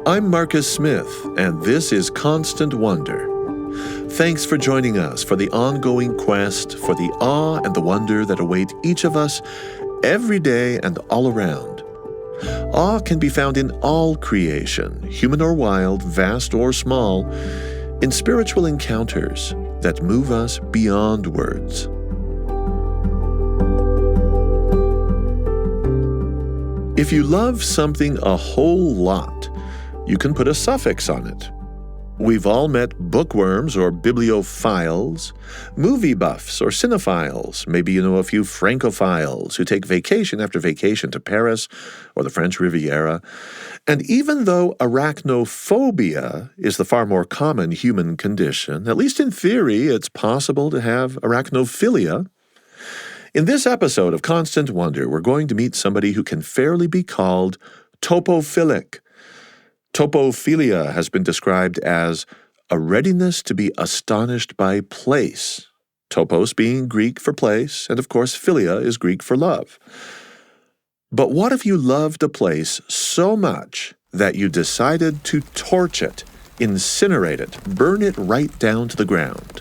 I'm Marcus Smith, and this is Constant Wonder. Thanks for joining us for the ongoing quest for the awe and the wonder that await each of us every day and all around. Awe can be found in all creation, human or wild, vast or small, in spiritual encounters that move us beyond words. If you love something a whole lot, you can put a suffix on it. We've all met bookworms or bibliophiles, movie buffs or cinephiles, maybe you know a few francophiles who take vacation after vacation to Paris or the French Riviera. And even though arachnophobia is the far more common human condition, at least in theory it's possible to have arachnophilia. In this episode of Constant Wonder, we're going to meet somebody who can fairly be called topophilic. Topophilia has been described as a readiness to be astonished by place. Topos being Greek for place, and of course philia is Greek for love. But what if you loved a place so much that you decided to torch it, incinerate it, burn it right down to the ground?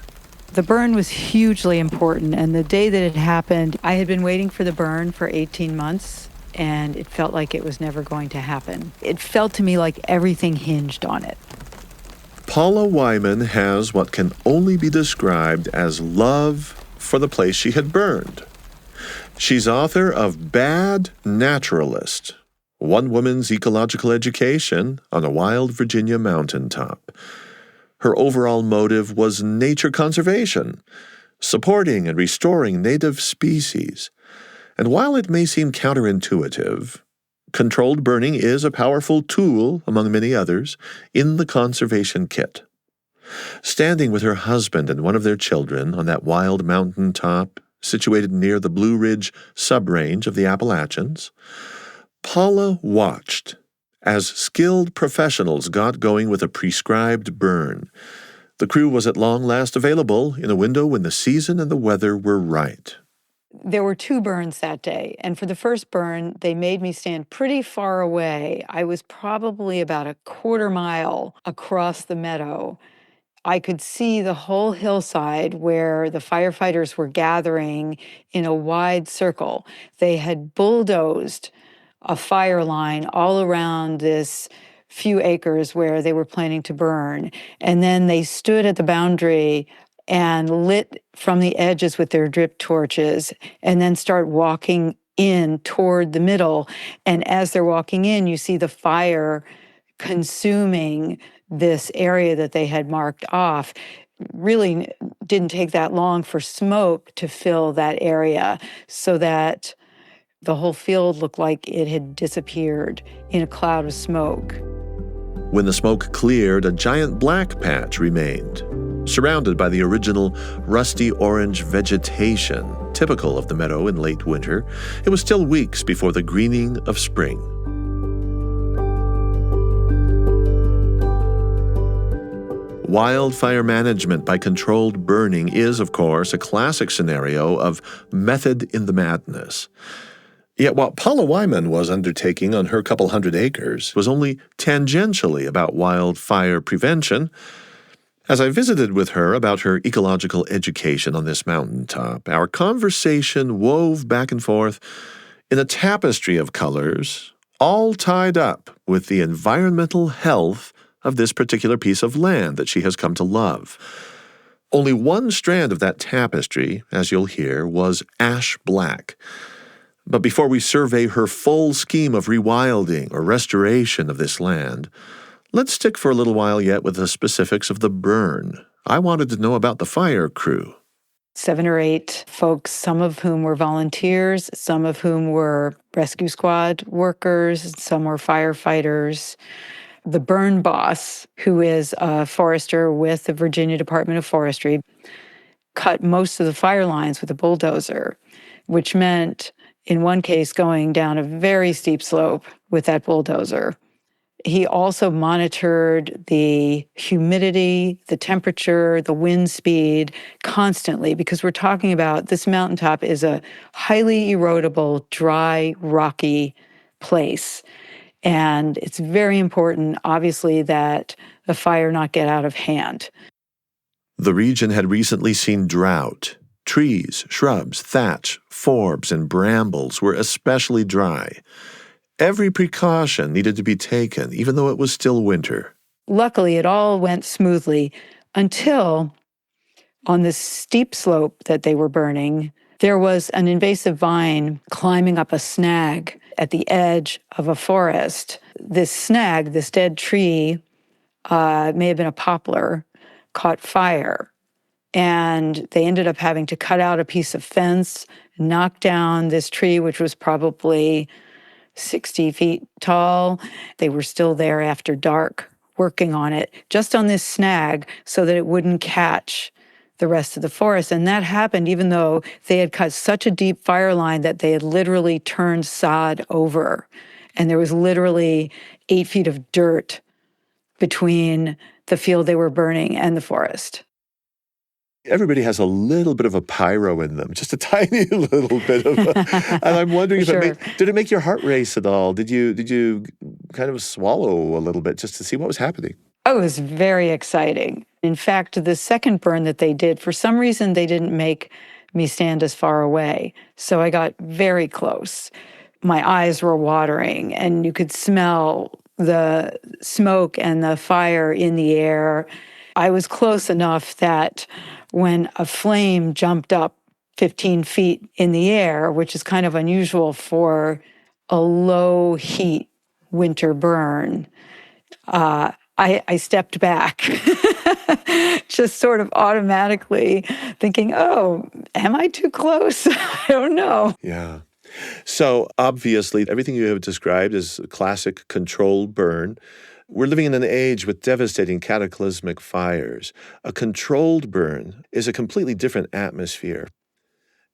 The burn was hugely important, and the day that it happened, I had been waiting for the burn for 18 months. And it felt like it was never going to happen. It felt to me like everything hinged on it. Paula Whyman has what can only be described as love for the place she had burned. She's author of Bad Naturalist, One Woman's Ecological Education on a Wild Virginia Mountaintop. Her overall motive was nature conservation, supporting and restoring native species. And while it may seem counterintuitive, controlled burning is a powerful tool, among many others, in the conservation kit. Standing with her husband and one of their children on that wild mountaintop situated near the Blue Ridge subrange of the Appalachians, Paula watched as skilled professionals got going with a prescribed burn. The crew was at long last available in a window when the season and the weather were right. There were 2 burns that day, and for the first burn, they made me stand pretty far away. I was probably about a quarter mile across the meadow. I could see the whole hillside where the firefighters were gathering in a wide circle. They had bulldozed a fire line all around this few acres where they were planning to burn, and then they stood at the boundary and lit from the edges with their drip torches, and then start walking in toward the middle. And as they're walking in, you see the fire consuming this area that they had marked off. Really didn't take that long for smoke to fill that area, so that the whole field looked like it had disappeared in a cloud of smoke. When the smoke cleared, a giant black patch remained, surrounded by the original rusty orange vegetation, typical of the meadow in late winter. It was still weeks before the greening of spring. Wildfire management by controlled burning is, of course, a classic scenario of method in the madness. Yet what Paula Whyman was undertaking on her couple hundred acres was only tangentially about wildfire prevention. As I visited with her about her ecological education on this mountaintop, our conversation wove back and forth in a tapestry of colors, all tied up with the environmental health of this particular piece of land that she has come to love. Only one strand of that tapestry, as you'll hear, was ash black. But before we survey her full scheme of rewilding or restoration of this land, let's stick for a little while yet with the specifics of the burn. I wanted to know about the fire crew. 7 or 8 folks, some of whom were volunteers, some of whom were rescue squad workers, some were firefighters. The burn boss, who is a forester with the Virginia Department of Forestry, cut most of the fire lines with a bulldozer, which meant, in one case, going down a very steep slope with that bulldozer. He also monitored the humidity, the temperature, the wind speed constantly, because we're talking about this mountaintop is a highly erodible, dry, rocky place. And it's very important, obviously, that the fire not get out of hand. The region had recently seen drought. Trees, shrubs, thatch, forbs, and brambles were especially dry. Every precaution needed to be taken, even though it was still winter. Luckily, it all went smoothly until on this steep slope that they were burning, there was an invasive vine climbing up a snag at the edge of a forest. This snag, this dead tree, may have been a poplar, caught fire. And they ended up having to cut out a piece of fence, knock down this tree, which was probably 60 feet tall. They were still there after dark, working on it, just on this snag so that it wouldn't catch the rest of the forest. And that happened even though they had cut such a deep fire line that they had literally turned sod over. And there was literally 8 feet of dirt between the field they were burning and the forest. Everybody has a little bit of a pyro in them, just a tiny little bit of and I'm wondering if Sure. did it make your heart race at all? Did you kind of swallow a little bit just to see what was happening? Oh, it was very exciting. In fact, the second burn that they did, for some reason, they didn't make me stand as far away. So I got very close. My eyes were watering, and you could smell the smoke and the fire in the air. I was close enough that when a flame jumped up 15 feet in the air, which is kind of unusual for a low heat winter burn, I stepped back, just sort of automatically thinking, oh, am I too close? I don't know. Yeah. So obviously, everything you have described is a classic controlled burn. We're living in an age with devastating cataclysmic fires. A controlled burn is a completely different atmosphere.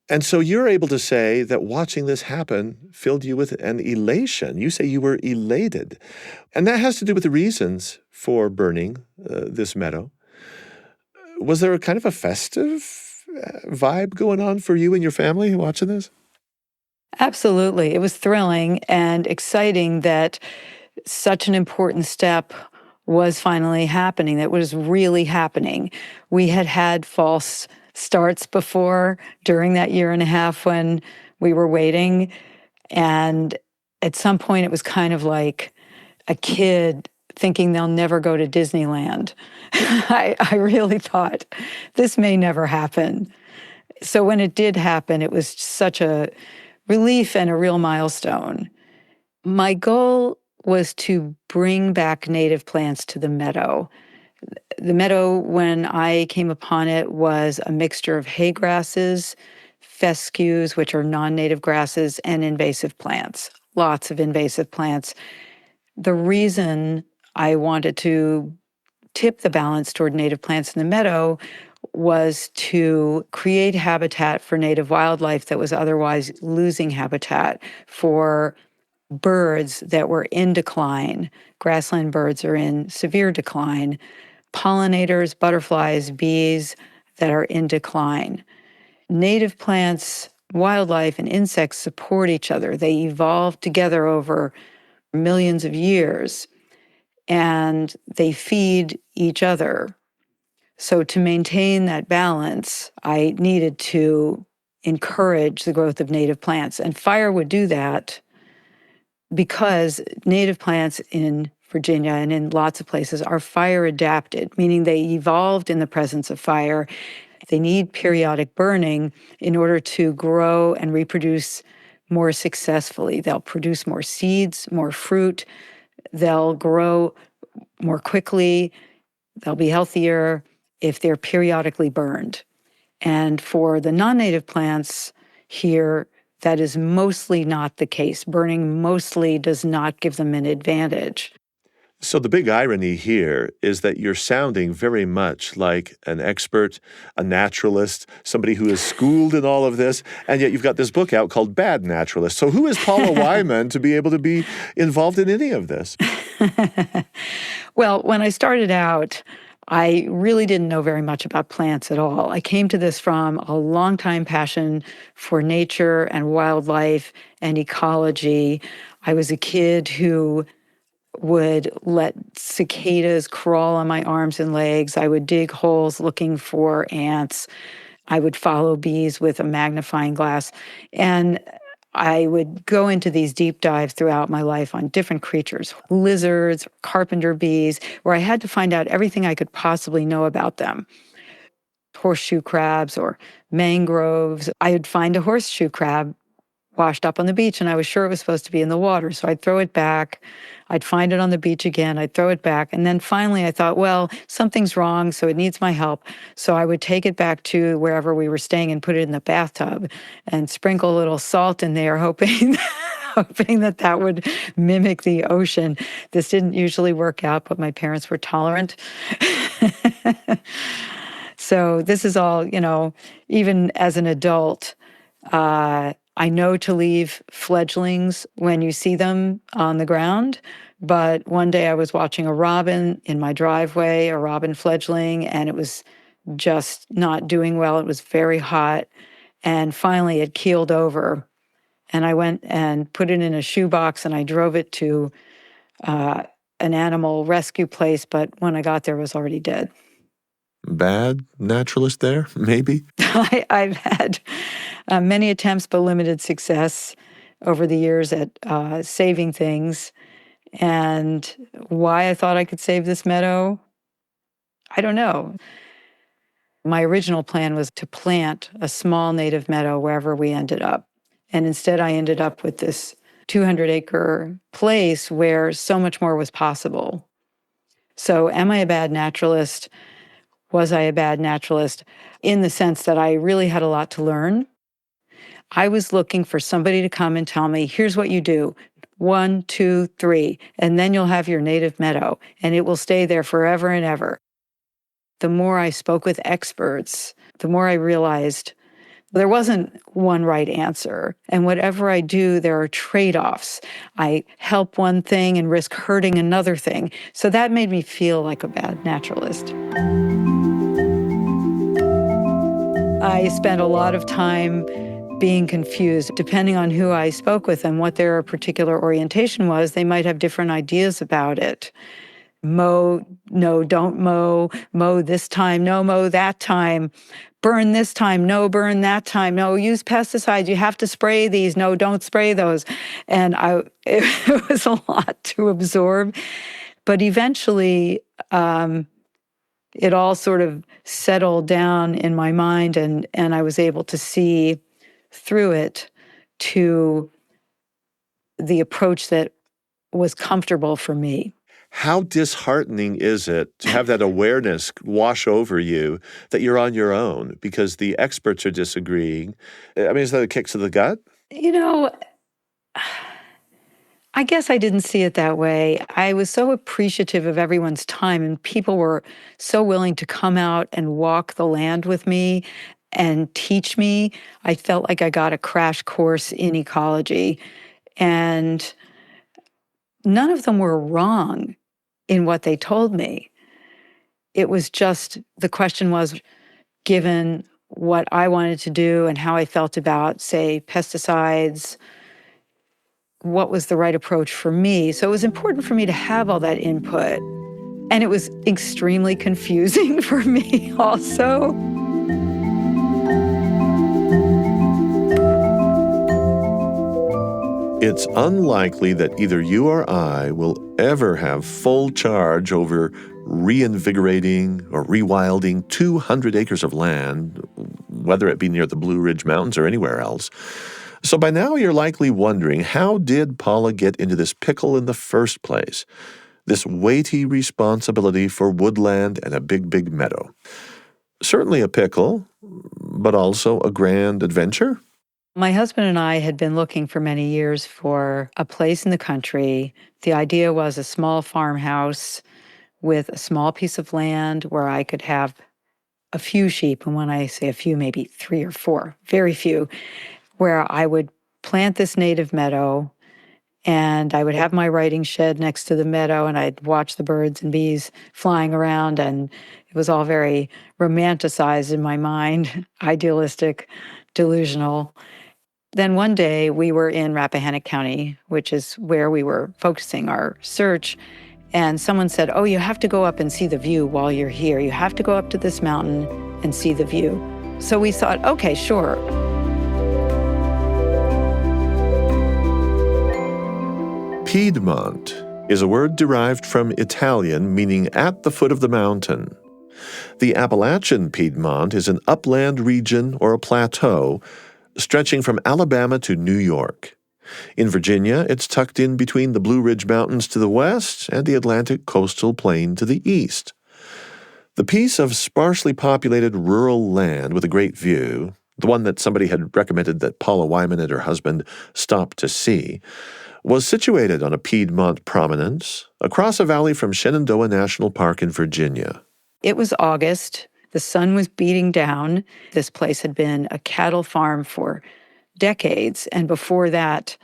And so you're able to say that watching this happen filled you with an elation. You say you were elated. And that has to do with the reasons for burning this meadow. Was there a kind of a festive vibe going on for you and your family watching this? Absolutely. It was thrilling and exciting that such an important step was finally happening, that was really happening. We had had false starts before during that year and a half when we were waiting. And at some point, it was kind of like a kid thinking they'll never go to Disneyland. I really thought this may never happen. So when it did happen, it was such a relief and a real milestone. My goal was to bring back native plants to the meadow. The meadow, when I came upon it, was a mixture of hay grasses, fescues, which are non-native grasses, and invasive plants, lots of invasive plants. The reason I wanted to tip the balance toward native plants in the meadow was to create habitat for native wildlife that was otherwise losing habitat, for birds that were in decline. Grassland birds are in severe decline. Pollinators, butterflies, bees that are in decline. Native plants, wildlife, and insects support each other. They evolved together over millions of years, and they feed each other. So to maintain that balance, I needed to encourage the growth of native plants. And fire would do that because native plants in Virginia and in lots of places are fire adapted, meaning they evolved in the presence of fire. They need periodic burning in order to grow and reproduce more successfully. They'll produce more seeds, more fruit. They'll grow more quickly. They'll be healthier if they're periodically burned. And for the non-native plants here, that is mostly not the case. Burning mostly does not give them an advantage. So the big irony here is that you're sounding very much like an expert, a naturalist, somebody who is schooled in all of this, and yet you've got this book out called Bad Naturalist. So who is Paula Whyman to be able to be involved in any of this? Well, when I started out, I really didn't know very much about plants at all. I came to this from a longtime passion for nature and wildlife and ecology. I was a kid who would let cicadas crawl on my arms and legs. I would dig holes looking for ants. I would follow bees with a magnifying glass. And I would go into these deep dives throughout my life on different creatures, lizards, carpenter bees, where I had to find out everything I could possibly know about them. Horseshoe crabs or mangroves. I would find a horseshoe crab washed up on the beach, and I was sure it was supposed to be in the water. So I'd throw it back. I'd find it on the beach again. I'd throw it back. And then finally I thought, well, something's wrong, so it needs my help. So I would take it back to wherever we were staying and put it in the bathtub and sprinkle a little salt in there, hoping hoping that that would mimic the ocean. This didn't usually work out, but my parents were tolerant. So this is all, even as an adult, I know to leave fledglings when you see them on the ground. But one day I was watching a robin in my driveway, a robin fledgling, and it was just not doing well. It was very hot. And finally it keeled over. And I went and put it in a shoebox and I drove it to an animal rescue place. But when I got there, it was already dead. Bad naturalist there, maybe? I've had many attempts, but limited success over the years at saving things. And why I thought I could save this meadow, I don't know. My original plan was to plant a small native meadow wherever we ended up. And instead, I ended up with this 200-acre place where so much more was possible. So am I a bad naturalist? Was I a bad naturalist? In the sense that I really had a lot to learn. I was looking for somebody to come and tell me, here's what you do. 1, 2, 3, and then you'll have your native meadow, and it will stay there forever and ever. The more I spoke with experts, the more I realized there wasn't one right answer. And whatever I do, there are trade-offs. I help one thing and risk hurting another thing. So that made me feel like a bad naturalist. I spent a lot of time being confused. Depending on who I spoke with and what their particular orientation was, they might have different ideas about it. Mow, no, don't mow. Mow this time, no, mow that time. Burn this time, no, burn that time. No, use pesticides. You have to spray these. No, don't spray those. And it was a lot to absorb. But eventually, it all sort of settled down in my mind, and I was able to see through it to the approach that was comfortable for me. How disheartening is it to have that awareness wash over you that you're on your own because the experts are disagreeing? I mean, is that a kick to the gut? I guess I didn't see it that way. I was so appreciative of everyone's time, and people were so willing to come out and walk the land with me and teach me. I felt like I got a crash course in ecology, and none of them were wrong in what they told me. It was just, the question was, given what I wanted to do and how I felt about, say, pesticides, what was the right approach for me? So it was important for me to have all that input. And it was extremely confusing for me also. It's unlikely that either you or I will ever have full charge over reinvigorating or rewilding 200 acres of land, whether it be near the Blue Ridge Mountains or anywhere else. So by now you're likely wondering, how did Paula get into this pickle in the first place? This weighty responsibility for woodland and a big, big meadow. Certainly a pickle, but also a grand adventure. My husband and I had been looking for many years for a place in the country. The idea was a small farmhouse with a small piece of land where I could have a few sheep. And when I say a few, maybe 3 or 4, very few, where I would plant this native meadow, and I would have my writing shed next to the meadow, and I'd watch the birds and bees flying around, and it was all very romanticized in my mind, idealistic, delusional. Then one day we were in Rappahannock County, which is where we were focusing our search. And someone said, oh, you have to go up and see the view while you're here. You have to go up to this mountain and see the view. So we thought, okay, sure. Piedmont is a word derived from Italian meaning at the foot of the mountain. The Appalachian Piedmont is an upland region or a plateau stretching from Alabama to New York. In Virginia, it's tucked in between the Blue Ridge Mountains to the west and the Atlantic coastal plain to the east. The piece of sparsely populated rural land with a great view, the one that somebody had recommended that Paula Whyman and her husband stop to see, was situated on a Piedmont prominence across a valley from Shenandoah National Park in Virginia. It was August. The sun was beating down. This place had been a cattle farm for decades, and before that,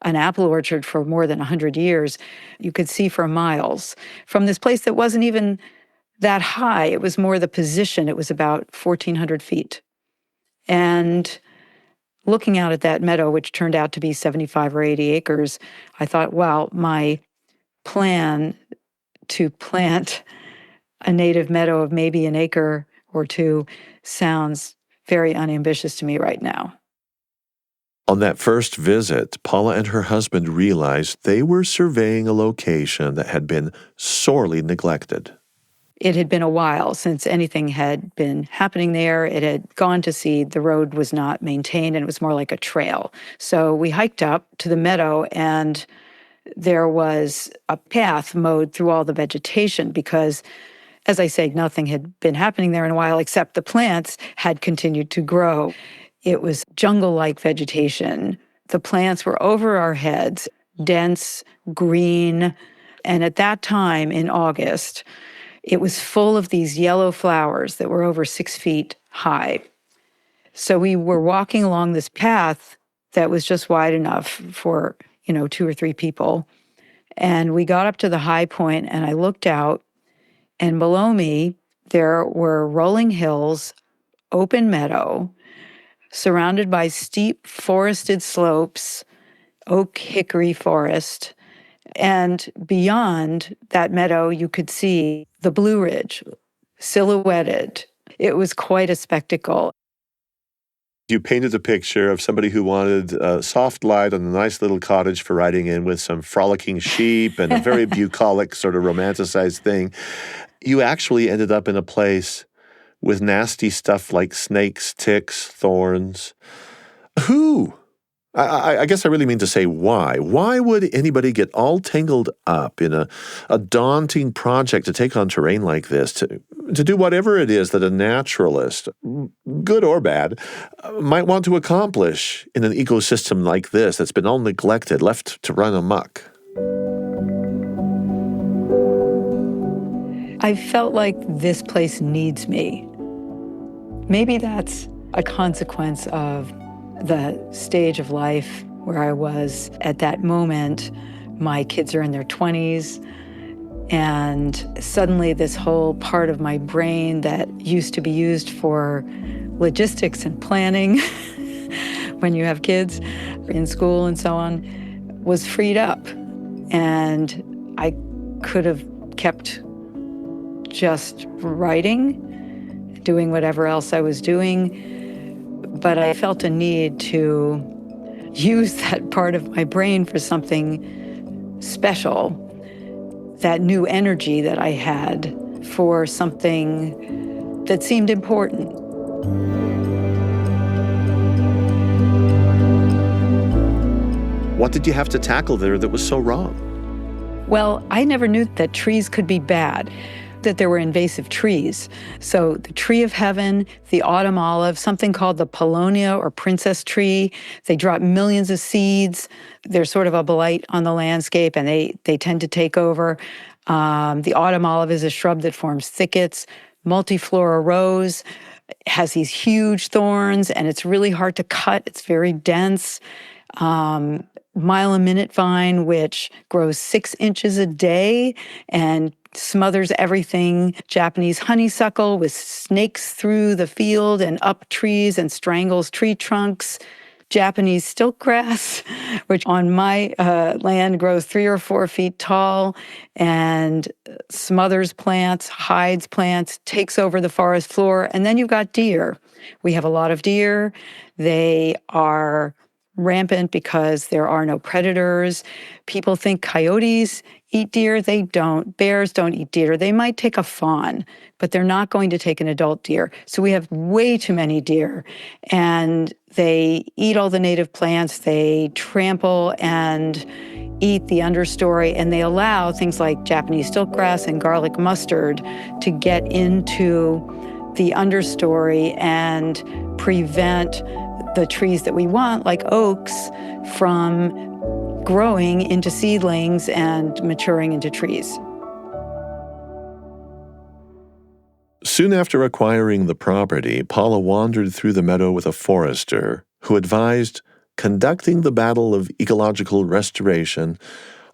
an apple orchard for more than 100 years. You could see for miles from this place that wasn't even that high. It was more the position. It was about 1,400 feet. And looking out at that meadow, which turned out to be 75 or 80 acres, I thought, wow, my plan to plant a native meadow of maybe an acre or two sounds very unambitious to me right now. On that first visit, Paula and her husband realized they were surveying a location that had been sorely neglected. It had been a while since anything had been happening there. It had gone to seed. The road was not maintained, and it was more like a trail. So we hiked up to the meadow, and there was a path mowed through all the vegetation because, as I say, nothing had been happening there in a while except the plants had continued to grow. It was jungle-like vegetation. The plants were over our heads, dense, green. And at that time in August, it was full of these yellow flowers that were over 6 feet high. So we were walking along this path that was just wide enough for, 2 or 3 people. And we got up to the high point, and I looked out, and below me, there were rolling hills, open meadow, surrounded by steep forested slopes, oak hickory forest. And beyond that meadow, you could see the Blue Ridge silhouetted. It was quite a spectacle. You painted a picture of somebody who wanted a soft light on a nice little cottage for riding in with some frolicking sheep and a very bucolic sort of romanticized thing. You actually ended up in a place with nasty stuff like snakes, ticks, thorns. Who? I guess I really mean to say why. Why would anybody get all tangled up in a daunting project to take on terrain like this, to do whatever it is that a naturalist, good or bad, might want to accomplish in an ecosystem like this that's been all neglected, left to run amok? I felt like this place needs me. Maybe that's a consequence of the stage of life where I was at that moment. My kids are in their 20s, and suddenly this whole part of my brain that used to be used for logistics and planning when you have kids in school and so on was freed up. And I could have kept just writing, doing whatever else I was doing, but I felt a need to use that part of my brain for something special, that new energy that I had for something that seemed important. What did you have to tackle there that was so wrong? Well, I never knew that trees could be bad, that there were invasive trees. So the tree of heaven, the autumn olive, something called the Paulownia or princess tree. They drop millions of seeds. They're sort of a blight on the landscape, and they tend to take over. The autumn olive is a shrub that forms thickets. Multiflora rose has these huge thorns, and it's really hard to cut. It's very dense. Mile a minute vine, which grows 6 inches a day and smothers everything. Japanese honeysuckle with snakes through the field and up trees and strangles tree trunks. Japanese stilt grass, which on my land grows 3 or 4 feet tall and smothers plants, hides plants, takes over the forest floor. And then you've got deer. We have a lot of deer. They are rampant because there are no predators. People think coyotes eat deer. They don't. Bears don't eat deer. They might take a fawn, but they're not going to take an adult deer. So we have way too many deer, and they eat all the native plants. They trample and eat the understory, and they allow things like Japanese stiltgrass and garlic mustard to get into the understory and prevent the trees that we want, like oaks, from growing into seedlings and maturing into trees. Soon after acquiring the property, Paula wandered through the meadow with a forester who advised conducting the battle of ecological restoration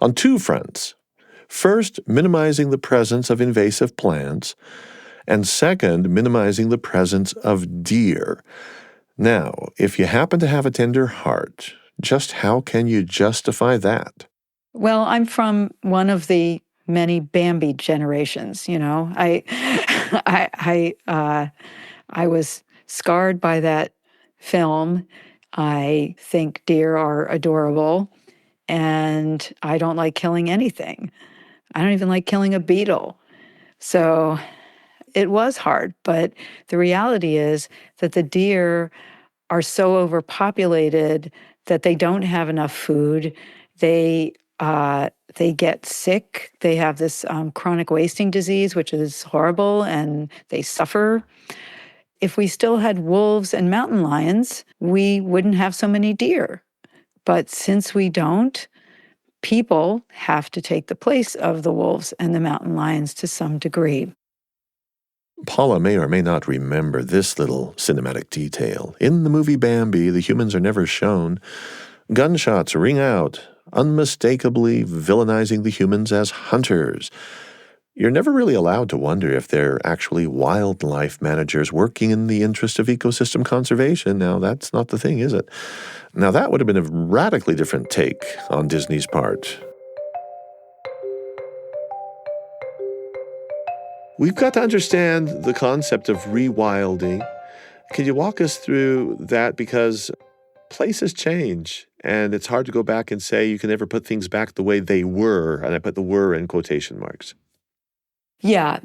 on 2 fronts. First, minimizing the presence of invasive plants, and second, minimizing the presence of deer. Now, if you happen to have a tender heart, just how can you justify that? Well, I'm from one of the many Bambi generations. I was scarred by that film. I think deer are adorable, and I don't like killing anything. I don't even like killing a beetle. So it was hard, but the reality is that the deer are so overpopulated that they don't have enough food. They get sick. They have this chronic wasting disease, which is horrible, and they suffer. If we still had wolves and mountain lions, we wouldn't have so many deer. But since we don't, people have to take the place of the wolves and the mountain lions to some degree. Paula may or may not remember this little cinematic detail. In the movie Bambi, the humans are never shown. Gunshots ring out, unmistakably villainizing the humans as hunters. You're never really allowed to wonder if they're actually wildlife managers working in the interest of ecosystem conservation. Now, that's not the thing, is it? Now, that would have been a radically different take on Disney's part. We've got to understand the concept of rewilding. Can you walk us through that? Because places change, and it's hard to go back and say you can never put things back the way they were, and I put the "were" in quotation marks. Yeah,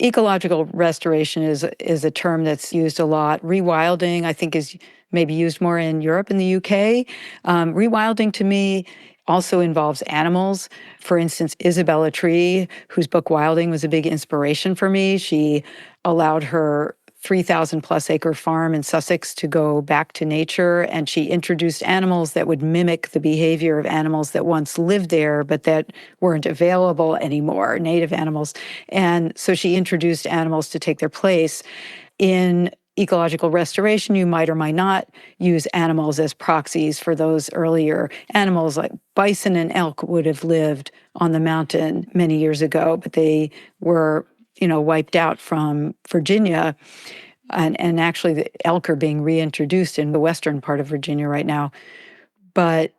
ecological restoration is a term that's used a lot. Rewilding, I think, is maybe used more in Europe and the UK. Rewilding, to me, also involves animals. For instance, Isabella Tree, whose book Wilding was a big inspiration for me. She allowed her 3,000 plus acre farm in Sussex to go back to nature, and she introduced animals that would mimic the behavior of animals that once lived there but that weren't available anymore, native animals. And so she introduced animals to take their place. In ecological restoration, you might or might not use animals as proxies for those earlier animals. Like bison and elk would have lived on the mountain many years ago, but they were wiped out from Virginia. And actually, the elk are being reintroduced in the western part of Virginia right now. But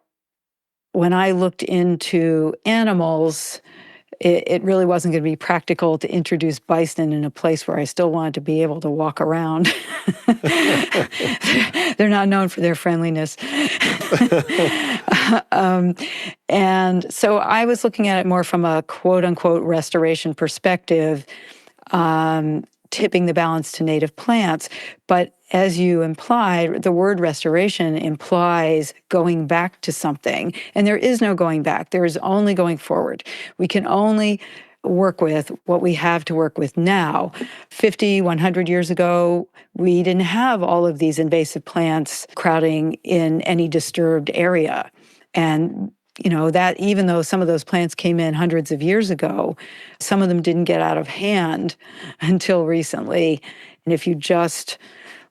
when I looked into animals, it really wasn't going to be practical to introduce bison in a place where I still wanted to be able to walk around. They're not known for their friendliness. And so I was looking at it more from a quote-unquote restoration perspective, tipping the balance to native plants. But as you implied, the word restoration implies going back to something. And there is no going back. There is only going forward. We can only work with what we have to work with now. 50, 100 years ago, we didn't have all of these invasive plants crowding in any disturbed area. And that even though some of those plants came in hundreds of years ago, some of them didn't get out of hand until recently. And if you just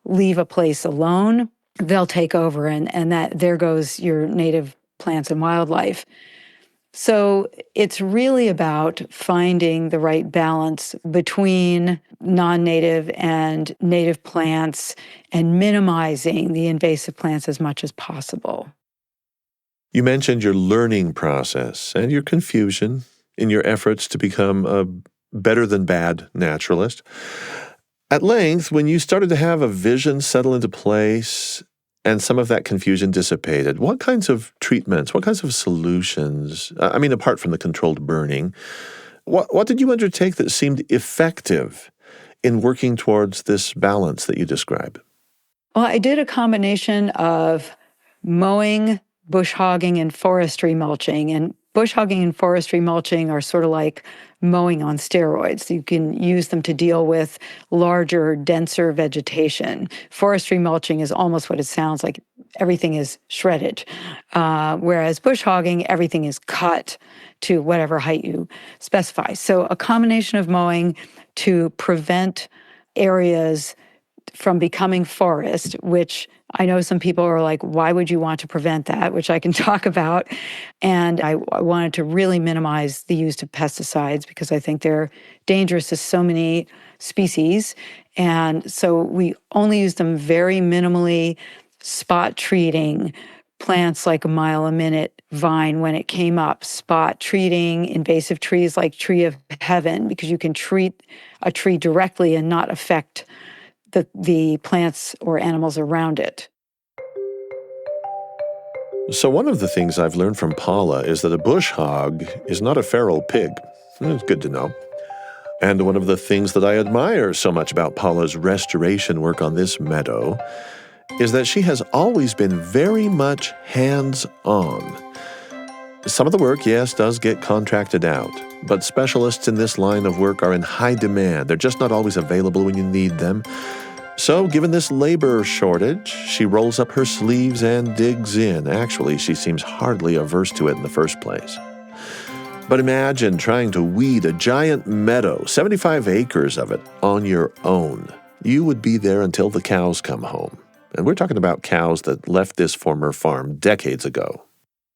leave a place alone, they'll take over, and that there goes your native plants and wildlife. So it's really about finding the right balance between non-native and native plants and minimizing the invasive plants as much as possible. You mentioned your learning process and your confusion in your efforts to become a better than bad naturalist. At length, when you started to have a vision settle into place and some of that confusion dissipated, what kinds of treatments, what kinds of solutions, apart from the controlled burning, what did you undertake that seemed effective in working towards this balance that you describe? Well, I did a combination of mowing, bush hogging, and forestry mulching. And bush hogging and forestry mulching are sort of like mowing on steroids. You can use them to deal with larger, denser vegetation. Forestry mulching is almost what it sounds like. Everything is shredded. Whereas bush hogging, everything is cut to whatever height you specify. So a combination of mowing to prevent areas from becoming forest, which I know some people are like, why would you want to prevent that? Which I can talk about. And I wanted to really minimize the use of pesticides because I think they're dangerous to so many species. And so we only use them very minimally, spot treating plants like a mile a minute vine when it came up, spot treating invasive trees like tree of heaven, because you can treat a tree directly and not affect the plants or animals around it. So one of the things I've learned from Paula is that a bush hog is not a feral pig. It's good to know. And one of the things that I admire so much about Paula's restoration work on this meadow is that she has always been very much hands-on. Some of the work, yes, does get contracted out, but specialists in this line of work are in high demand. They're just not always available when you need them. So, given this labor shortage, she rolls up her sleeves and digs in. Actually, she seems hardly averse to it in the first place. But imagine trying to weed a giant meadow, 75 acres of it, on your own. You would be there until the cows come home. And we're talking about cows that left this former farm decades ago.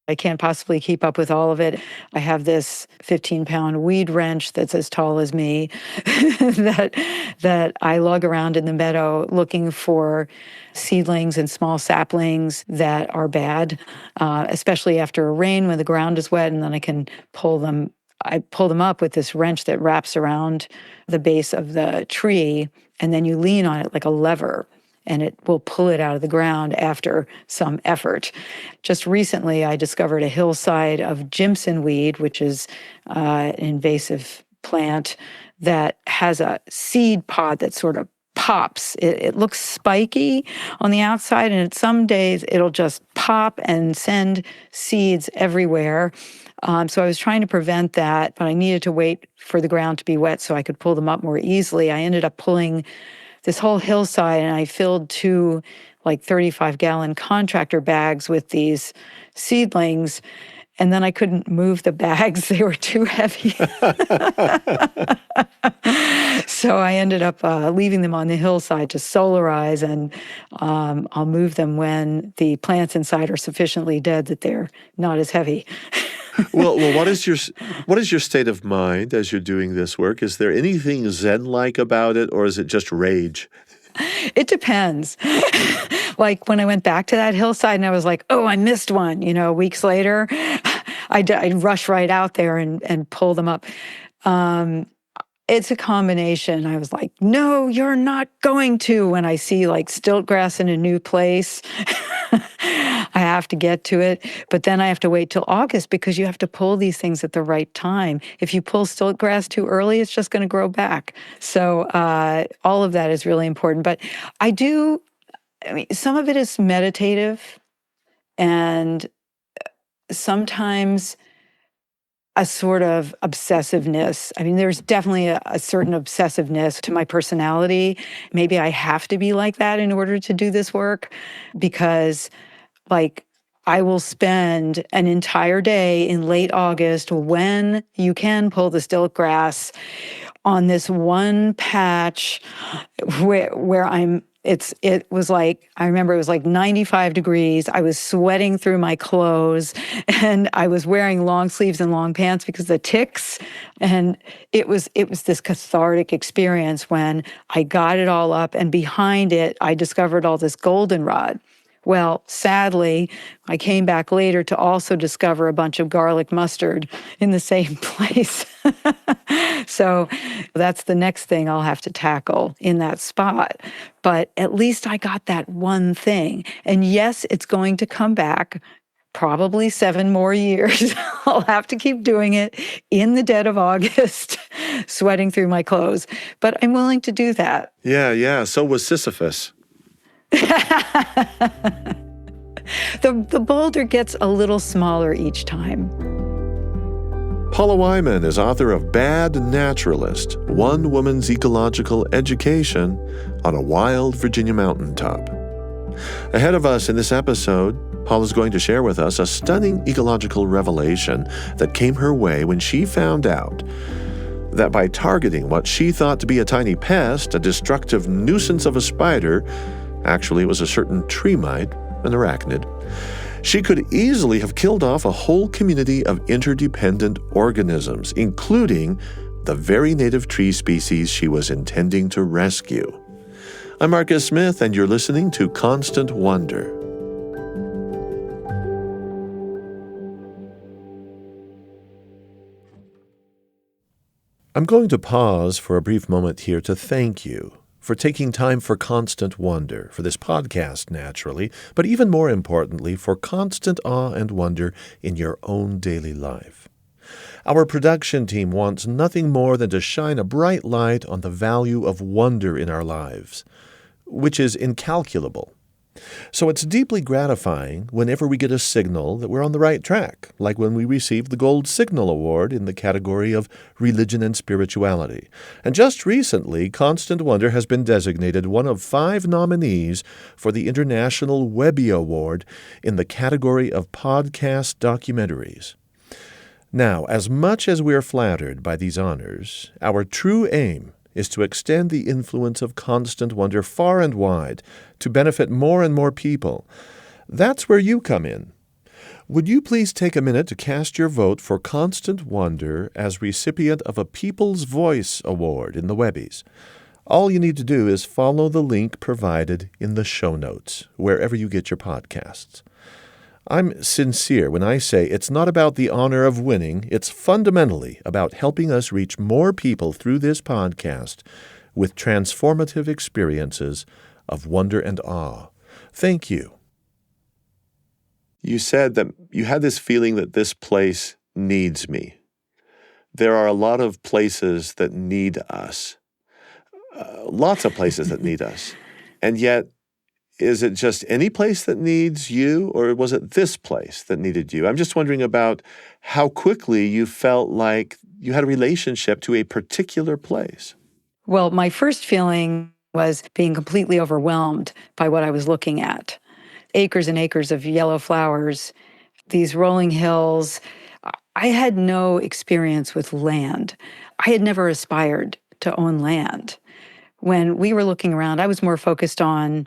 I can't possibly keep up with all of it. I have this 15-pound weed wrench that's as tall as me that I lug around in the meadow looking for seedlings and small saplings that are bad, especially after a rain when the ground is wet, and then I can pull them. I pull them up with this wrench that wraps around the base of the tree, and then you lean on it like a lever, and it will pull it out of the ground after some effort. Just recently, I discovered a hillside of Jimson weed, which is an invasive plant that has a seed pod that sort of pops. It looks spiky on the outside, and some days it'll just pop and send seeds everywhere. So I was trying to prevent that, but I needed to wait for the ground to be wet so I could pull them up more easily. I ended up pulling this whole hillside, and I filled two like 35-gallon contractor bags with these seedlings, and then I couldn't move the bags. They were too heavy. So I ended up leaving them on the hillside to solarize, and I'll move them when the plants inside are sufficiently dead that they're not as heavy. Well, what is your state of mind as you're doing this work? Is there anything Zen-like about it, or is it just rage? It depends. Like when I went back to that hillside and I was like, oh, I missed one, weeks later, I'd rush right out there and pull them up. It's a combination. I was like, no, you're not going to. When I see like stilt grass in a new place, I have to get to it. But then I have to wait till August because you have to pull these things at the right time. If you pull stilt grass too early, it's just going to grow back. So all of that is really important. But some of it is meditative, and sometimes a sort of obsessiveness. There's definitely a certain obsessiveness to my personality. Maybe I have to be like that in order to do this work because, I will spend an entire day in late August when you can pull the stilt grass on this one patch where I'm It was like, I remember it was like 95 degrees. I was sweating through my clothes and I was wearing long sleeves and long pants because of the ticks. And it was this cathartic experience when I got it all up, and behind it, I discovered all this goldenrod. Well, sadly, I came back later to also discover a bunch of garlic mustard in the same place. So that's the next thing I'll have to tackle in that spot. But at least I got that one thing. And yes, it's going to come back. Probably 7 more years. I'll have to keep doing it in the dead of August, sweating through my clothes. But I'm willing to do that. Yeah. So was Sisyphus. The boulder gets a little smaller each time. Paula Whyman is author of Bad Naturalist, One Woman's Ecological Education on a Wild Virginia Mountaintop. Ahead of us in this episode, Paula's going to share with us a stunning ecological revelation that came her way when she found out that by targeting what she thought to be a tiny pest, a destructive nuisance of a spider, actually it was a certain tree mite, an arachnid, she could easily have killed off a whole community of interdependent organisms, including the very native tree species she was intending to rescue. I'm Marcus Smith, and you're listening to Constant Wonder. I'm going to pause for a brief moment here to thank you for taking time for Constant Wonder, for this podcast, naturally, but even more importantly, for constant awe and wonder in your own daily life. Our production team wants nothing more than to shine a bright light on the value of wonder in our lives, which is incalculable. So it's deeply gratifying whenever we get a signal that we're on the right track, like when we received the Gold Signal Award in the category of Religion and Spirituality. And just recently, Constant Wonder has been designated one of 5 nominees for the International Webby Award in the category of Podcast Documentaries. Now, as much as we're flattered by these honors, our true aim is to extend the influence of Constant Wonder far and wide to benefit more and more people. That's where you come in. Would you please take a minute to cast your vote for Constant Wonder as recipient of a People's Voice Award in the Webbies? All you need to do is follow the link provided in the show notes, wherever you get your podcasts. I'm sincere when I say it's not about the honor of winning. It's fundamentally about helping us reach more people through this podcast with transformative experiences of wonder and awe. Thank you. You said that you had this feeling that this place needs me. There are a lot of places that need us. Lots of places that need us. And yet, is it just any place that needs you, or was it this place that needed you? I'm just wondering about how quickly you felt like you had a relationship to a particular place. Well, my first feeling was being completely overwhelmed by what I was looking at. Acres and acres of yellow flowers, these rolling hills. I had no experience with land. I had never aspired to own land. When we were looking around, I was more focused on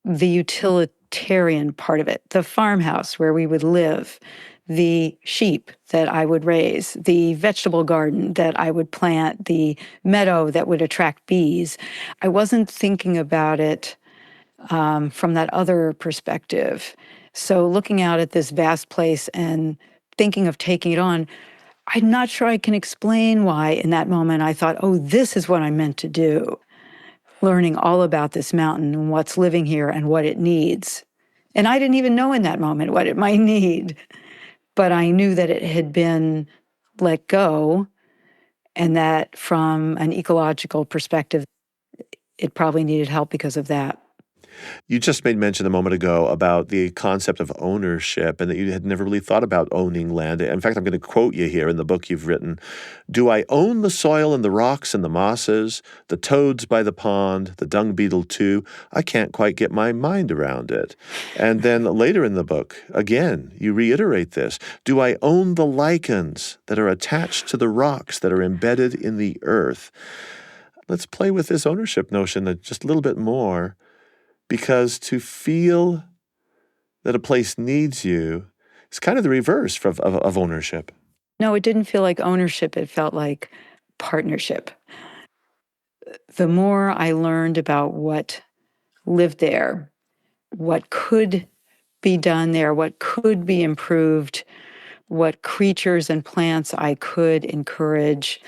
the utilitarian part of it, the farmhouse where we would live, the sheep that I would raise, the vegetable garden that I would plant, the meadow that would attract bees. I wasn't thinking about it from that other perspective. So looking out at this vast place and thinking of taking it on, I'm not sure I can explain why in that moment I thought, oh, this is what I'm meant to do. Learning all about this mountain and what's living here and what it needs. And I didn't even know in that moment what it might need. But I knew that it had been let go, and that from an ecological perspective, it probably needed help because of that. You just made mention a moment ago about the concept of ownership and that you had never really thought about owning land. In fact, I'm going to quote you here in the book you've written. Do I own the soil and the rocks and the mosses, the toads by the pond, the dung beetle too? I can't quite get my mind around it. And then later in the book, again, you reiterate this. Do I own the lichens that are attached to the rocks that are embedded in the earth? let's play with this ownership notion just a little bit more, because to feel that a place needs you is kind of the reverse of ownership. No, it didn't feel like ownership. It felt like partnership. The more I learned about what lived there, what could be done there, what could be improved, what creatures and plants I could encourage,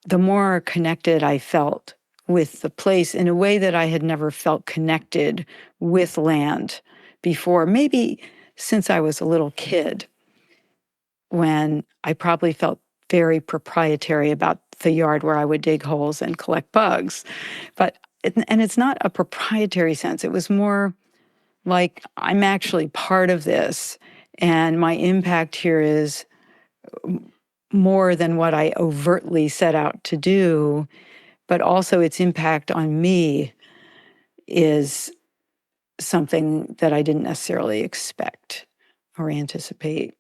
the more connected I felt with the place in a way that I had never felt connected with land before, maybe since I was a little kid, when I probably felt very proprietary about the yard where I would dig holes and collect bugs. And it's not a proprietary sense. It was more like I'm actually part of this, and my impact here is more than what I overtly set out to do, but also its impact on me is something that I didn't necessarily expect or anticipate.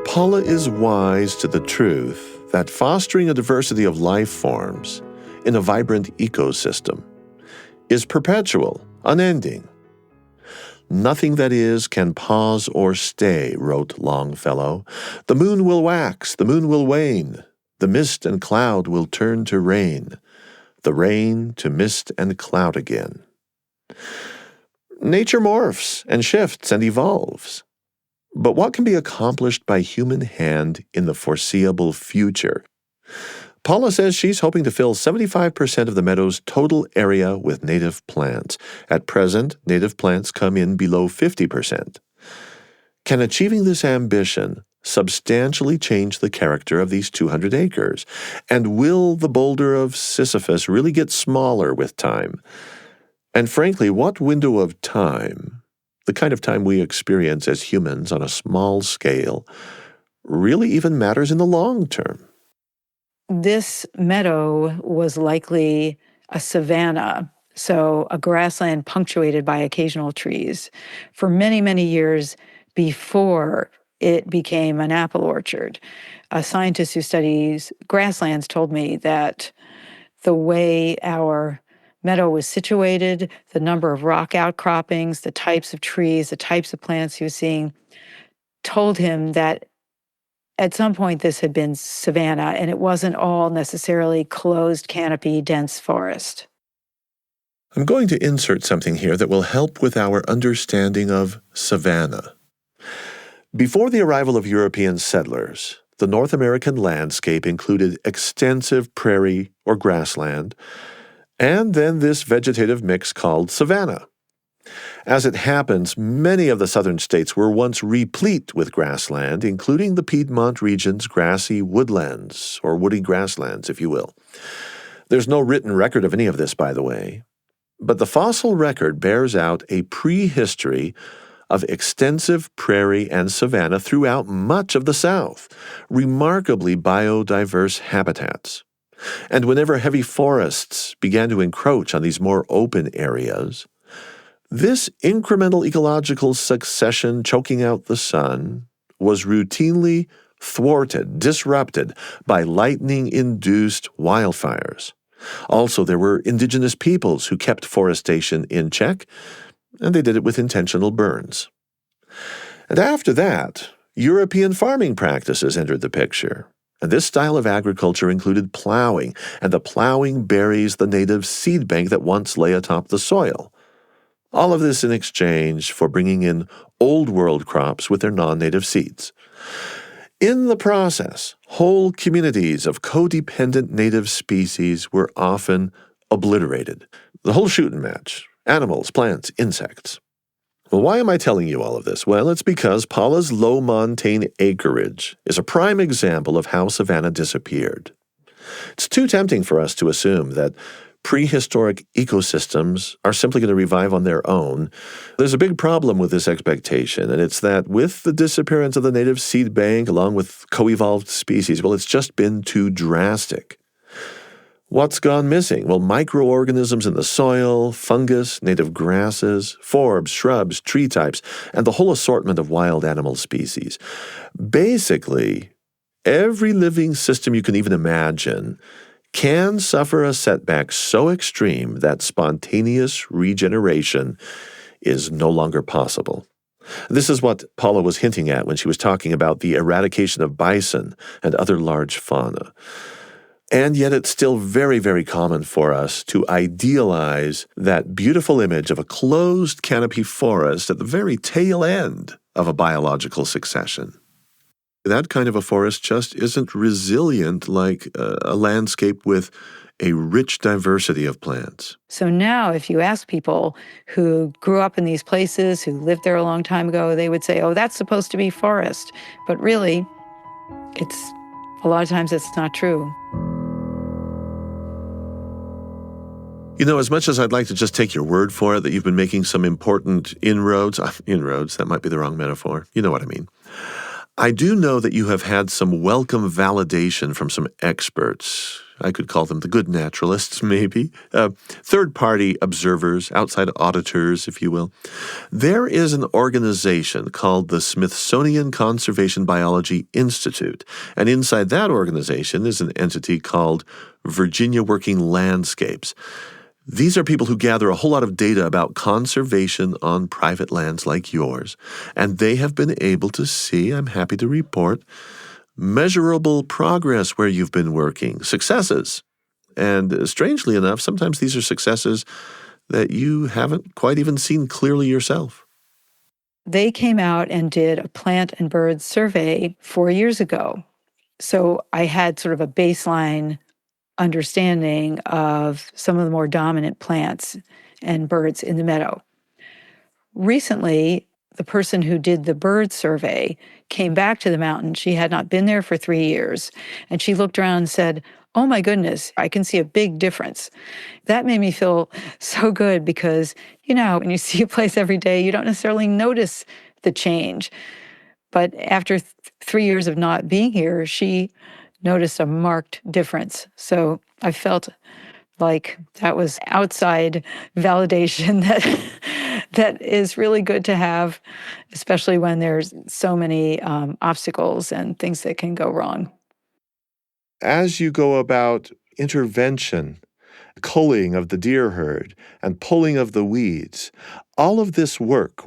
Paula is wise to the truth that fostering a diversity of life forms in a vibrant ecosystem is perpetual, unending. Nothing that is can pause or stay, wrote Longfellow. The moon will wax, the moon will wane, the mist and cloud will turn to rain, the rain to mist and cloud again. Nature morphs and shifts and evolves. But what can be accomplished by human hand in the foreseeable future? Paula says she's hoping to fill 75% of the meadow's total area with native plants. At present, native plants come in below 50%. Can achieving this ambition substantially change the character of these 200 acres? And will the boulder of Sisyphus really get smaller with time? And frankly, what window of time, the kind of time we experience as humans on a small scale, really even matters in the long term? This meadow was likely a savanna, so a grassland punctuated by occasional trees, for many, many years before it became an apple orchard. A scientist who studies grasslands told me that the way our meadow was situated, the number of rock outcroppings, the types of trees, the types of plants he was seeing, told him that at some point this had been savanna, and it wasn't all necessarily closed canopy, dense forest. I'm going to insert something here that will help with our understanding of savanna. Before the arrival of European settlers, the North American landscape included extensive prairie or grassland, and then this vegetative mix called savanna. As it happens, many of the southern states were once replete with grassland, including the Piedmont region's grassy woodlands, or woody grasslands, if you will. There's no written record of any of this, by the way, but the fossil record bears out a prehistory of extensive prairie and savanna throughout much of the South, remarkably biodiverse habitats. And whenever heavy forests began to encroach on these more open areas, this incremental ecological succession choking out the sun was routinely thwarted, disrupted by lightning-induced wildfires. Also, there were indigenous peoples who kept forestation in check, and they did it with intentional burns. And after that, European farming practices entered the picture. And this style of agriculture included plowing, and the plowing buries the native seed bank that once lay atop the soil. All of this in exchange for bringing in old world crops with their non-native seeds. In the process, whole communities of codependent native species were often obliterated. The whole shooting match. Animals, plants, insects. Well, why am I telling you all of this? Well, it's because Paula's low montane acreage is a prime example of how savanna disappeared. It's too tempting for us to assume that prehistoric ecosystems are simply going to revive on their own. There's a big problem with this expectation, and it's that with the disappearance of the native seed bank along with co-evolved species, well, it's just been too drastic. What's gone missing? Well, microorganisms in the soil, fungus, native grasses, forbs, shrubs, tree types, and the whole assortment of wild animal species. Basically, every living system you can even imagine can suffer a setback so extreme that spontaneous regeneration is no longer possible. This is what Paula was hinting at when she was talking about the eradication of bison and other large fauna. And yet it's still very, very common for us to idealize that beautiful image of a closed canopy forest at the very tail end of a biological succession. That kind of a forest just isn't resilient like a landscape with a rich diversity of plants. So now if you ask people who grew up in these places, who lived there a long time ago, they would say, oh, that's supposed to be forest. But really, a lot of times it's not true. You know, as much as I'd like to just take your word for it that you've been making some important inroads, that might be the wrong metaphor. You know what I mean. I do know that you have had some welcome validation from some experts. I could call them the good naturalists, maybe. Third-party observers, outside auditors, if you will. There is an organization called the Smithsonian Conservation Biology Institute, and inside that organization is an entity called Virginia Working Landscapes. These are people who gather a whole lot of data about conservation on private lands like yours, and they have been able to see, I'm happy to report, measurable progress where you've been working, successes. And strangely enough, sometimes these are successes that you haven't quite even seen clearly yourself. They came out and did a plant and bird survey 4 years ago. So I had sort of a baseline understanding of some of the more dominant plants and birds in the meadow. Recently, the person who did the bird survey came back to the mountain. She had not been there for 3 years, and she looked around and said, oh my goodness, I can see a big difference. That made me feel so good because, when you see a place every day, you don't necessarily notice the change. But after 3 years of not being here, she noticed a marked difference. So I felt like that was outside validation that is really good to have, especially when there's so many obstacles and things that can go wrong. As you go about intervention, culling of the deer herd, and pulling of the weeds, all of this work,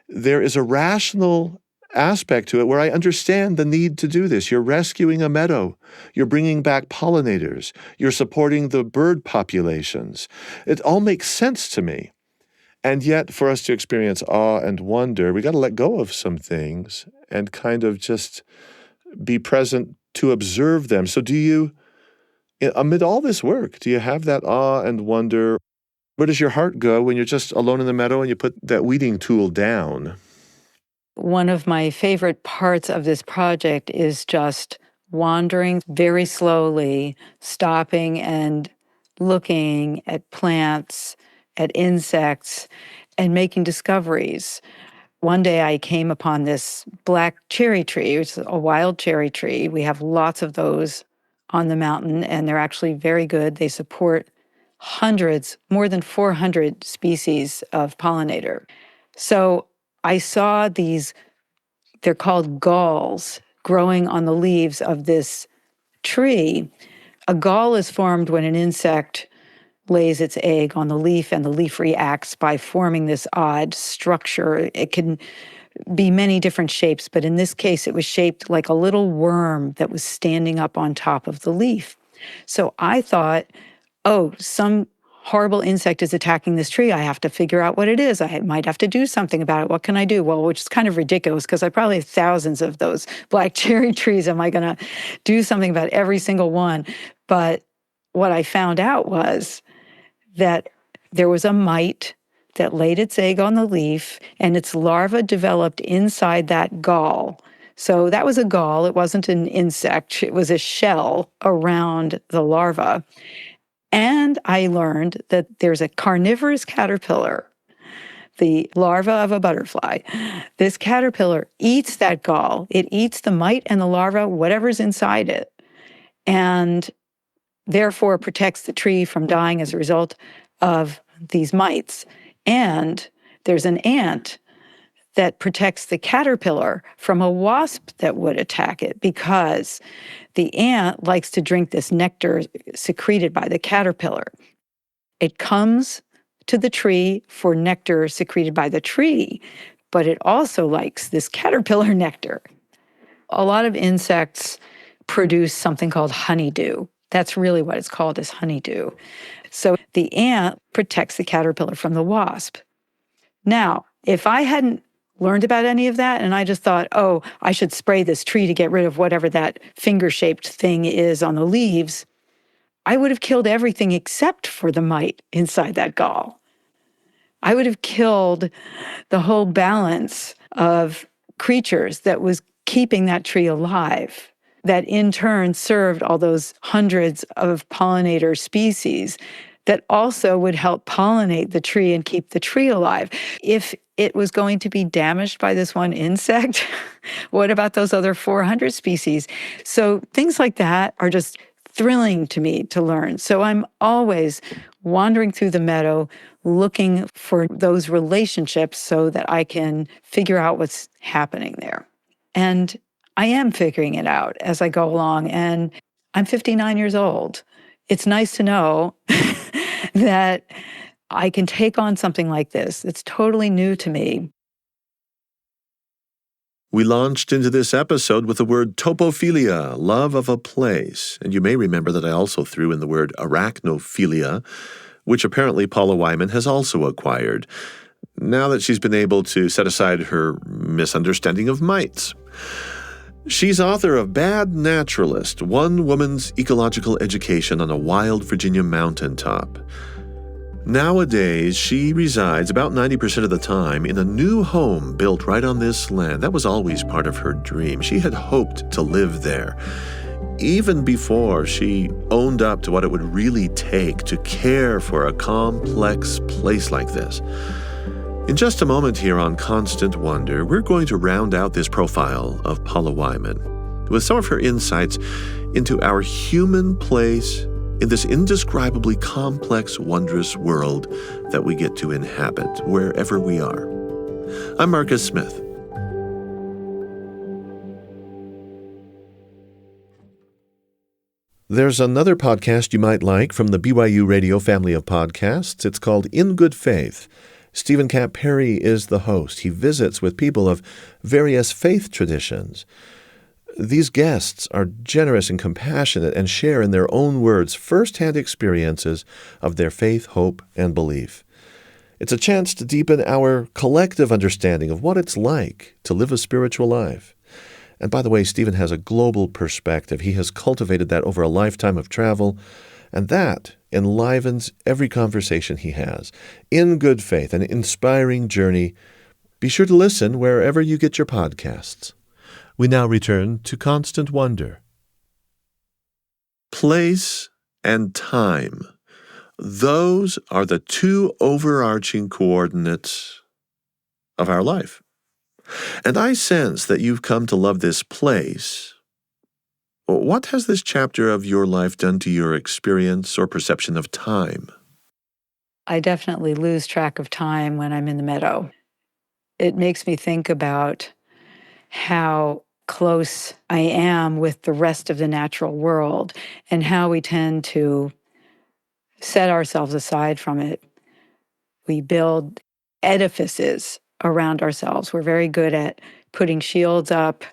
there is a rational aspect to it where I understand the need to do this. You're rescuing a meadow. You're bringing back pollinators. You're supporting the bird populations. It all makes sense to me. And yet, for us to experience awe and wonder, we got to let go of some things and kind of just be present to observe them. So amid all this work, do you have that awe and wonder? Where does your heart go when you're just alone in the meadow and you put that weeding tool down? One of my favorite parts of this project is just wandering very slowly, stopping and looking at plants, at insects, and making discoveries. One day I came upon this black cherry tree. It's a wild cherry tree. We have lots of those on the mountain, and they're actually very good. They support hundreds, more than 400 species of pollinator. So I saw these, they're called galls, growing on the leaves of this tree. A gall is formed when an insect lays its egg on the leaf, and the leaf reacts by forming this odd structure. It can be many different shapes, but in this case, it was shaped like a little worm that was standing up on top of the leaf. So I thought, oh, some horrible insect is attacking this tree. I have to figure out what it is. I might have to do something about it. What can I do? Well, which is kind of ridiculous because I probably have thousands of those black cherry trees. Am I going to do something about every single one? But what I found out was that there was a mite that laid its egg on the leaf, and its larva developed inside that gall. So that was a gall. It wasn't an insect. It was a shell around the larva. And I learned that there's a carnivorous caterpillar, the larva of a butterfly. This caterpillar eats that gall. It eats the mite and the larva, whatever's inside it. And therefore protects the tree from dying as a result of these mites. And there's an ant that protects the caterpillar from a wasp that would attack it, because the ant likes to drink this nectar secreted by the caterpillar. It comes to the tree for nectar secreted by the tree, but it also likes this caterpillar nectar. A lot of insects produce something called honeydew. That's really what it's called, is honeydew. So the ant protects the caterpillar from the wasp. Now, if I hadn't learned about any of that and I just thought, oh, I should spray this tree to get rid of whatever that finger-shaped thing is on the leaves, I would have killed everything except for the mite inside that gall. I would have killed the whole balance of creatures that was keeping that tree alive, that in turn served all those hundreds of pollinator species that also would help pollinate the tree and keep the tree alive. If it was going to be damaged by this one insect, what about those other 400 species? So things like that are just thrilling to me to learn. So I'm always wandering through the meadow, looking for those relationships so that I can figure out what's happening there. And I am figuring it out as I go along. And I'm 59 years old. It's nice to know that I can take on something like this. It's totally new to me. We launched into this episode with the word topophilia, love of a place. And you may remember that I also threw in the word arachnophilia, which apparently Paula Whyman has also acquired, now that she's been able to set aside her misunderstanding of mites. She's author of Bad Naturalist, One Woman's Ecological Education on a Wild Virginia Mountaintop. Nowadays, she resides about 90% of the time in a new home built right on this land. That was always part of her dream. She had hoped to live there, even before she owned up to what it would really take to care for a complex place like this. In just a moment here on Constant Wonder, we're going to round out this profile of Paula Whyman with some of her insights into our human place in this indescribably complex, wondrous world that we get to inhabit wherever we are. I'm Marcus Smith. There's another podcast you might like from the BYU Radio family of podcasts. It's called In Good Faith. Stephen Camp Perry is the host. He visits with people of various faith traditions. These guests are generous and compassionate and share in their own words firsthand experiences of their faith, hope, and belief. It's a chance to deepen our collective understanding of what it's like to live a spiritual life. And by the way, Stephen has a global perspective. He has cultivated that over a lifetime of travel, and that enlivens every conversation he has. In Good Faith, an inspiring journey. Be sure to listen wherever you get your podcasts. We now return to Constant Wonder. Place and time. Those are the two overarching coordinates of our life. And I sense that you've come to love this place. What has this chapter of your life done to your experience or perception of time? I definitely lose track of time when I'm in the meadow. It makes me think about how close I am with the rest of the natural world and how we tend to set ourselves aside from it. We build edifices around ourselves. We're very good at putting shields up,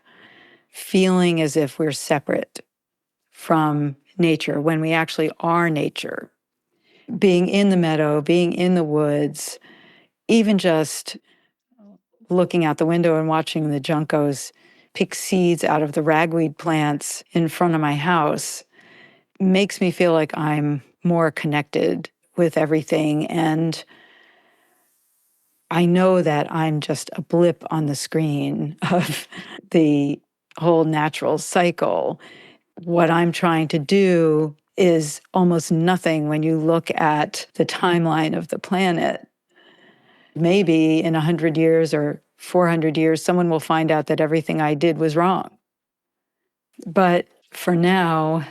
feeling as if we're separate from nature when we actually are nature. Being in the meadow, being in the woods, even just looking out the window and watching the juncos pick seeds out of the ragweed plants in front of my house makes me feel like I'm more connected with everything. And I know that I'm just a blip on the screen of the whole natural cycle. What I'm trying to do is almost nothing when you look at the timeline of the planet. Maybe in 100 years or 400 years, someone will find out that everything I did was wrong. But for now,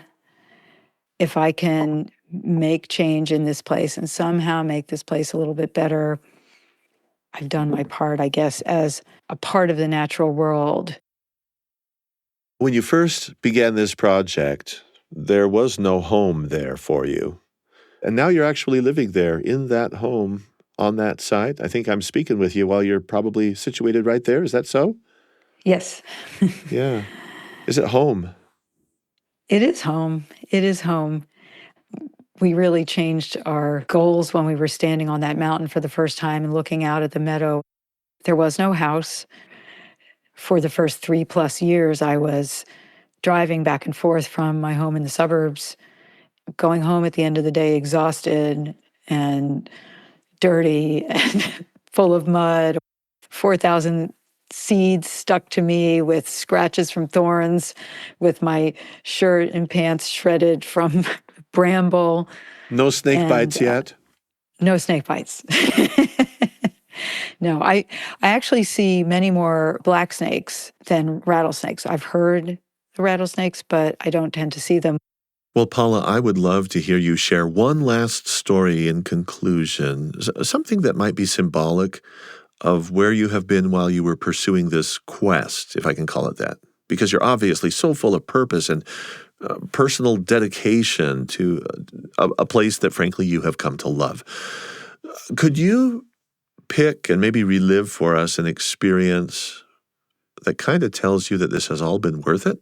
if I can make change in this place and somehow make this place a little bit better, I've done my part, I guess, as a part of the natural world. When you first began this project, there was no home there for you. And now you're actually living there in that home on that site. I think I'm speaking with you while you're probably situated right there. Is that so? Yes. Yeah. Is it home? It is home. It is home. We really changed our goals when we were standing on that mountain for the first time and looking out at the meadow. There was no house. For the first 3+ years, I was driving back and forth from my home in the suburbs, going home at the end of the day exhausted and dirty and full of mud, 4,000 seeds stuck to me with scratches from thorns, with my shirt and pants shredded from bramble. No snake bites yet? No snake bites. No, I actually see many more black snakes than rattlesnakes. I've heard the rattlesnakes, but I don't tend to see them. Well, Paula, I would love to hear you share one last story in conclusion, something that might be symbolic of where you have been while you were pursuing this quest, if I can call it that, because you're obviously so full of purpose and personal dedication to a place that, frankly, you have come to love. Could you pick and maybe relive for us an experience that kind of tells you that this has all been worth it?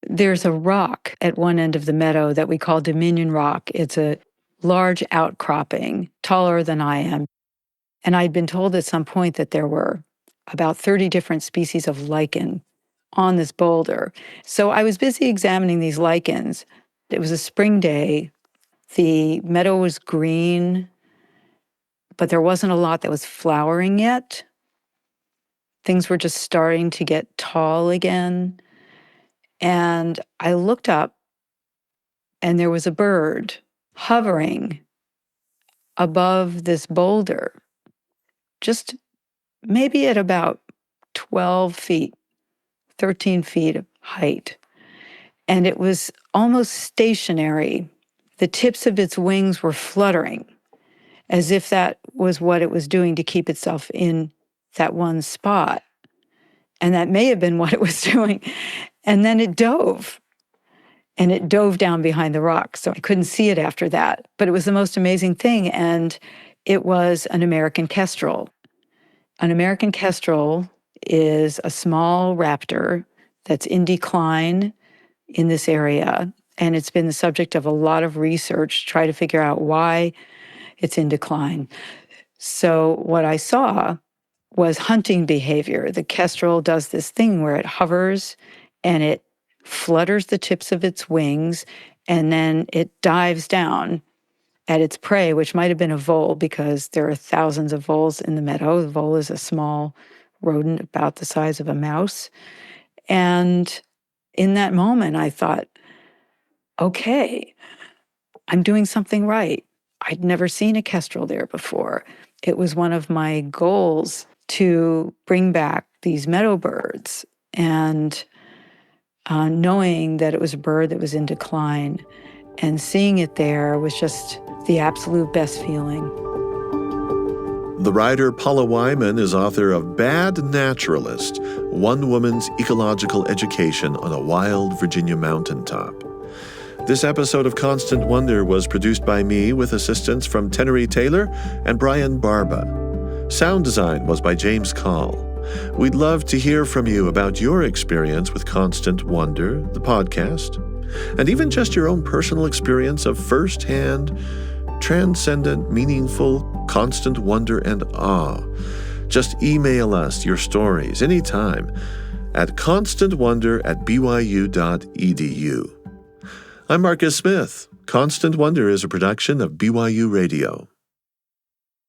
There's a rock at one end of the meadow that we call Dominion Rock. It's a large outcropping, taller than I am. And I'd been told at some point that there were about 30 different species of lichen on this boulder. So I was busy examining these lichens. It was a spring day. The meadow was green, but there wasn't a lot that was flowering yet. Things were just starting to get tall again. And I looked up, and there was a bird hovering above this boulder, just maybe at about 12 feet, 13 feet of height. And it was almost stationary. The tips of its wings were fluttering, as if that was what it was doing to keep itself in that one spot. And that may have been what it was doing. And then it dove. And it dove down behind the rock. So I couldn't see it after that. But it was the most amazing thing. And it was an American kestrel. An American kestrel is a small raptor that's in decline in this area. And it's been the subject of a lot of research to try to figure out why it's in decline. So what I saw was hunting behavior. The kestrel does this thing where it hovers and it flutters the tips of its wings, and then it dives down at its prey, which might have been a vole, because there are thousands of voles in the meadow. The vole is a small rodent about the size of a mouse. And in that moment, I thought, okay, I'm doing something right. I'd never seen a kestrel there before. It was one of my goals to bring back these meadow birds, and knowing that it was a bird that was in decline and seeing it there was just the absolute best feeling. The writer Paula Whyman is author of Bad Naturalist, One Woman's Ecological Education on a Wild Virginia Mountaintop. This episode of Constant Wonder was produced by me with assistance from Tenery Taylor and Brian Barba. Sound design was by James Call. We'd love to hear from you about your experience with Constant Wonder, the podcast, and even just your own personal experience of firsthand, transcendent, meaningful, constant wonder and awe. Just email us your stories anytime at constantwonder@byu.edu. I'm Marcus Smith. Constant Wonder is a production of BYU Radio.